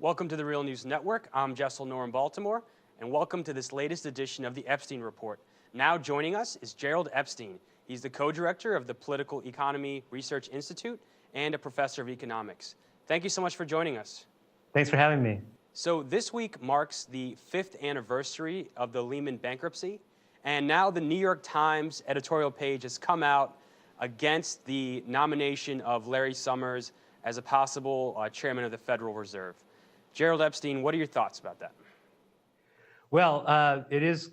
Welcome to the Real News Network. I'm Jessel Noor in Baltimore, and welcome to this latest edition of the Epstein Report. Now joining us is Gerald Epstein. He's the co-director of the Political Economy Research Institute and a professor of economics. Thank you so much for joining us. Thanks for having me. So this week marks the 5th anniversary of the Lehman bankruptcy, and now the New York Times editorial page has come out against the nomination of Larry Summers as a possible chairman of the Federal Reserve. Gerald Epstein, what are your thoughts about that? Well, it is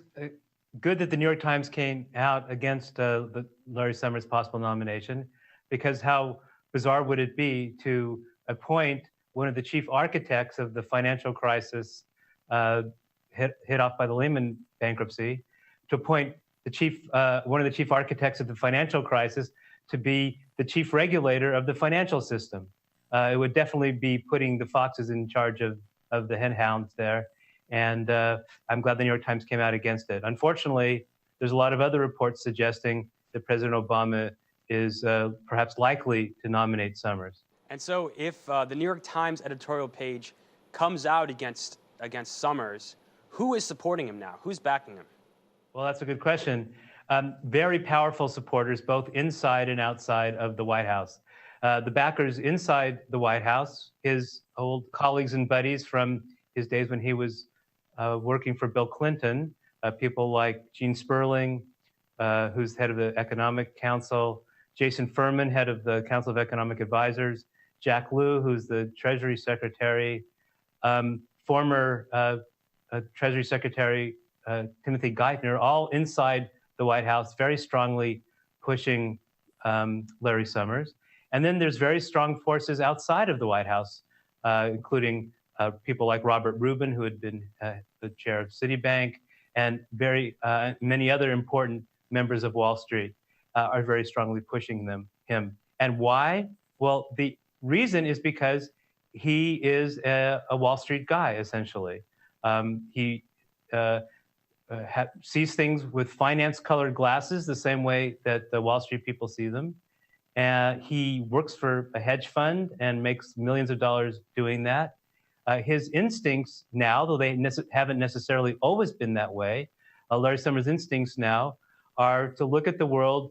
good that the New York Times came out against the Larry Summers' possible nomination, because how bizarre would it be to appoint one of the chief architects of the financial crisis hit off by the Lehman bankruptcy, to appoint the one of the chief architects of the financial crisis to be the chief regulator of the financial system. It would definitely be putting the foxes in charge of the henhounds there. And I'm glad the New York Times came out against it. Unfortunately, there's a lot of other reports suggesting that President Obama is perhaps likely to nominate Summers. And so if the New York Times editorial page comes out against Summers, who is supporting him now? Who's backing him? Well, that's a good question. Very powerful supporters, both inside and outside of the White House. The backers inside the White House, his old colleagues and buddies from his days when he was working for Bill Clinton, people like Gene Sperling, who's head of the Economic Council, Jason Furman, head of the Council of Economic Advisors, Jack Lew, who's the Treasury Secretary, former Treasury Secretary Timothy Geithner, all inside the White House, very strongly pushing Larry Summers. And then there's very strong forces outside of the White House, including people like Robert Rubin, who had been the chair of Citibank, and many other important members of Wall Street are very strongly pushing him. And why? Well, the reason is because he is a Wall Street guy, essentially. He sees things with finance-colored glasses the same way that the Wall Street people see them. He works for a hedge fund and makes millions of dollars doing that. His instincts now, though they haven't necessarily always been that way, Larry Summers' instincts now are to look at the world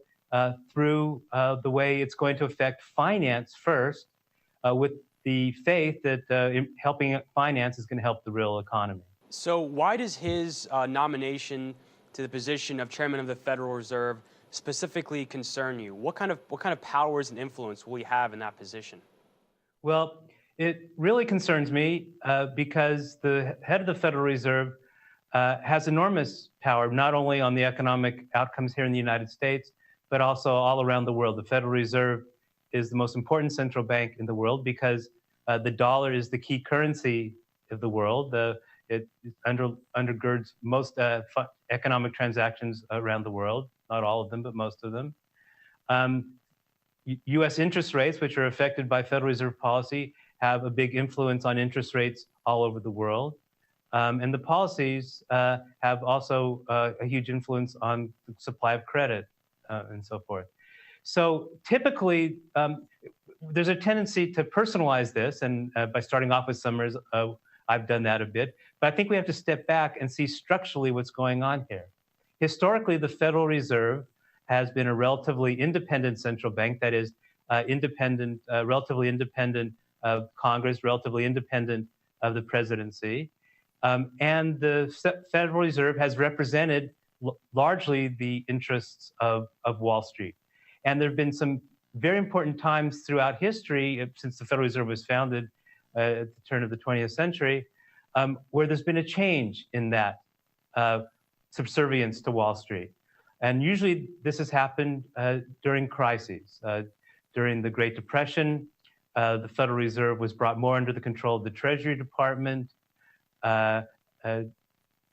through the way it's going to affect finance first, with the faith that helping finance is going to help the real economy. So why does his nomination to the position of chairman of the Federal Reserve specifically concern you? What kind of powers and influence will he have in that position? Well, it really concerns me because the head of the Federal Reserve has enormous power, not only on the economic outcomes here in the United States, but also all around the world. The Federal Reserve is the most important central bank in the world because the dollar is the key currency of the world. It undergirds most economic transactions around the world, not all of them, but most of them. U.S. interest rates, which are affected by Federal Reserve policy, have a big influence on interest rates all over the world. And the policies have also a huge influence on the supply of credit and so forth. So typically, there's a tendency to personalize this, and by starting off with Summers, I've done that a bit. But I think we have to step back and see structurally what's going on here. Historically, the Federal Reserve has been a relatively independent central bank, that is, relatively independent of Congress, relatively independent of the presidency. And the Federal Reserve has represented largely the interests of Wall Street. And there have been some very important times throughout history, since the Federal Reserve was founded at the turn of the 20th century, where there's been a change in that subservience to Wall Street. And usually this has happened during crises. During the Great Depression, the Federal Reserve was brought more under the control of the Treasury Department. And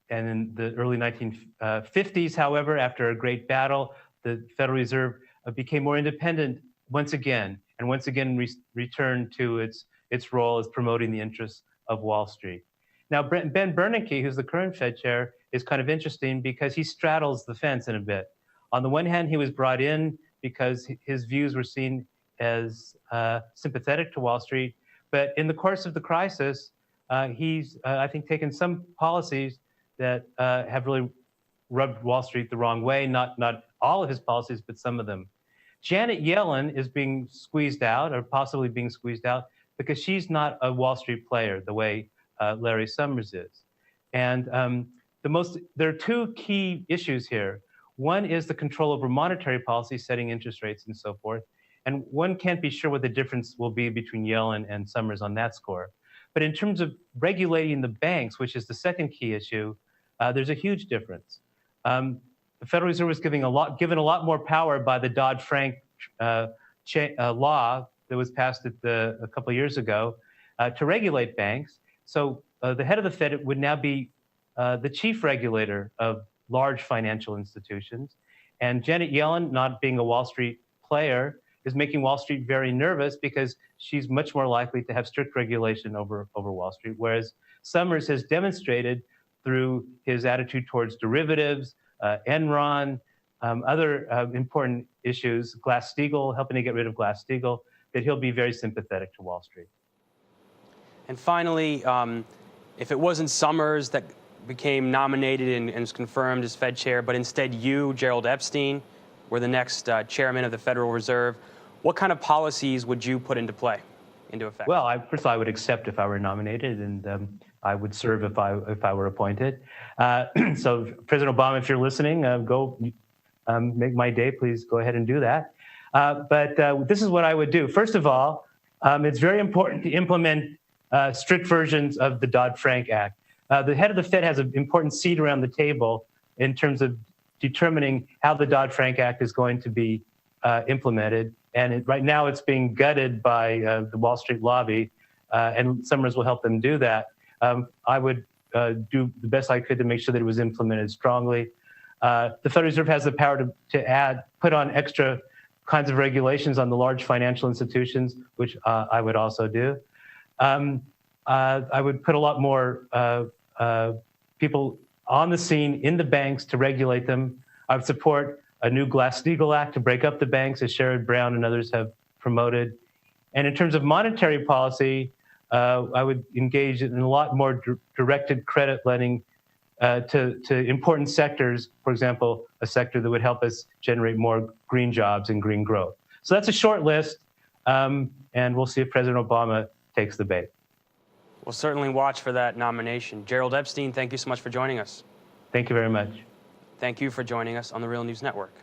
in the early 1950s, however, after a great battle, the Federal Reserve became more independent once again, and once again returned to its role as promoting the interests of Wall Street. Now, Ben Bernanke, who's the current Fed chair, is kind of interesting because he straddles the fence in a bit. On the one hand, he was brought in because his views were seen as sympathetic to Wall Street, but in the course of the crisis, he's, I think, taken some policies that have really rubbed Wall Street the wrong way. Not all of his policies, but some of them. Janet Yellen is being squeezed out, or possibly being squeezed out, because she's not a Wall Street player the way Larry Summers is. And there are two key issues here. One is the control over monetary policy, setting interest rates and so forth. And one can't be sure what the difference will be between Yellen and Summers on that score. But in terms of regulating the banks, which is the second key issue, there's a huge difference. The Federal Reserve was given a lot more power by the Dodd-Frank law that was passed a couple of years ago to regulate banks. So the head of the Fed would now be the chief regulator of large financial institutions. And Janet Yellen, not being a Wall Street player, is making Wall Street very nervous because she's much more likely to have strict regulation over Wall Street, whereas Summers has demonstrated through his attitude towards derivatives, Enron, other important issues, Glass-Steagall, helping to get rid of Glass-Steagall, that he'll be very sympathetic to Wall Street. And finally, if it wasn't Summers that became nominated and was confirmed as Fed chair, but instead you, Gerald Epstein, were the next chairman of the Federal Reserve, what kind of policies would you put into effect? Well, first of all, I would accept if I were nominated, and I would serve if I were appointed. So, President Obama, if you're listening, go make my day. Please go ahead and do that. But this is what I would do. First of all, it's very important to implement strict versions of the Dodd-Frank Act. The head of the Fed has an important seat around the table in terms of determining how the Dodd-Frank Act is going to be implemented. And right now it's being gutted by the Wall Street lobby, and Summers will help them do that. I would do the best I could to make sure that it was implemented strongly. The Federal Reserve has the power to put on extra kinds of regulations on the large financial institutions, which I would also do. I would put a lot more people on the scene in the banks to regulate them. I would support a new Glass-Steagall Act to break up the banks, as Sherrod Brown and others have promoted. And in terms of monetary policy, I would engage in a lot more directed credit lending to important sectors, for example, a sector that would help us generate more green jobs and green growth. So that's a short list, and we'll see if President Obama takes the bait. We'll certainly watch for that nomination. Gerald Epstein, thank you so much for joining us. Thank you very much. Thank you for joining us on the Real News Network.